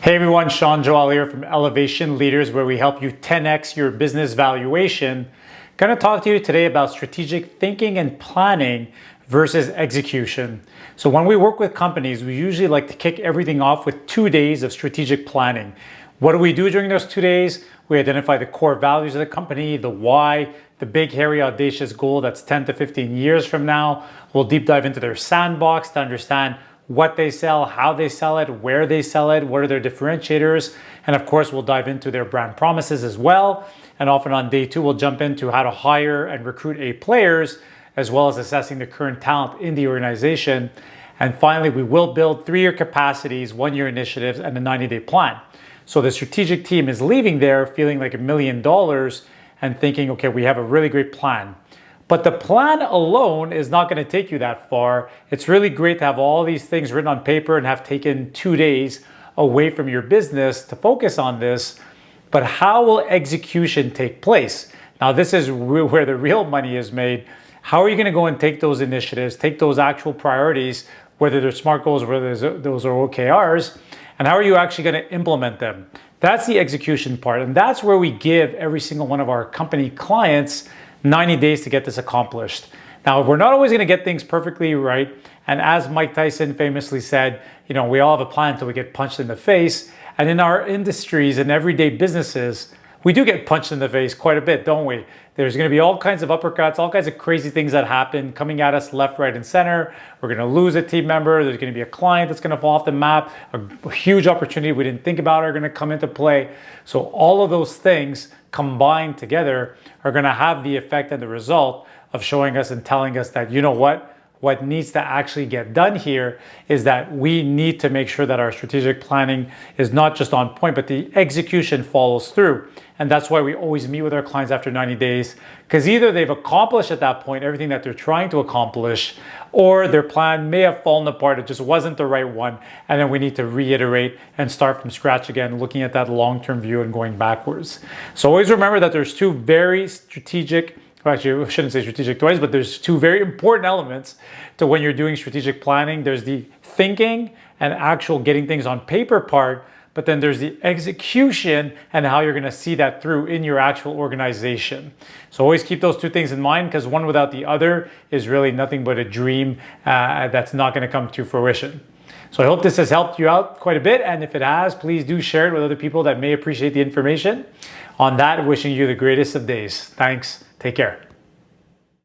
Hey everyone, Sean Joel here from Elevation Leaders, where we help you 10x your business valuation. Going to talk to you today about strategic thinking and planning versus execution. So when we work with companies, we usually like to kick everything off with 2 days of strategic planning. What do we do during those 2 days? We identify the core values of the company, the why, the big, hairy, audacious goal that's 10 to 15 years from now. We'll deep dive into their sandbox to understand what they sell, how they sell it, where they sell it, what are their differentiators, and of course we'll dive into their brand promises as well. And often on day 2, we'll jump into how to hire and recruit A players, as well as assessing the current talent in the organization. And finally, we will build 3-year capacities, 1-year initiatives, and a 90-day plan. So the strategic team is leaving there feeling like $1 million and thinking, okay, we have a really great plan. But the plan alone is not going to take you that far. It's really great to have all these things written on paper and have taken 2 days away from your business to focus on this. But how will execution take place? Now, this is where the real money is made. How are you going to go and take those initiatives, take those actual priorities, whether they're SMART goals, whether those are OKRs, and how are you actually going to implement them? That's the execution part. And that's where we give every single one of our company clients 90 days to get this accomplished. Now, we're not always going to get things perfectly right. And as Mike Tyson famously said, we all have a plan until we get punched in the face. And in our industries and everyday businesses, we do get punched in the face quite a bit, don't we? There's going to be all kinds of uppercuts, all kinds of crazy things that happen coming at us left, right, and center. We're going to lose a team member. There's going to be a client that's going to fall off the map. A huge opportunity we didn't think about are going to come into play. So all of those things combined together are going to have the effect and the result of showing us and telling us that, what needs to actually get done here is that we need to make sure that our strategic planning is not just on point, but the execution follows through. And that's why we always meet with our clients after 90 days, because either they've accomplished at that point everything that they're trying to accomplish, or their plan may have fallen apart. It just wasn't the right one. And then we need to reiterate and start from scratch again, looking at that long-term view and going backwards. So always remember that there's two very strategic, actually, I shouldn't say strategic twice, but there's two very important elements to when you're doing strategic planning. There's the thinking and actual getting things on paper part, but then there's the execution and how you're going to see that through in your actual organization. So always keep those two things in mind, because one without the other is really nothing but a dream that's not going to come to fruition. So I hope this has helped you out quite a bit. And if it has, please do share it with other people that may appreciate the information. On that, wishing you the greatest of days. Thanks. Take care.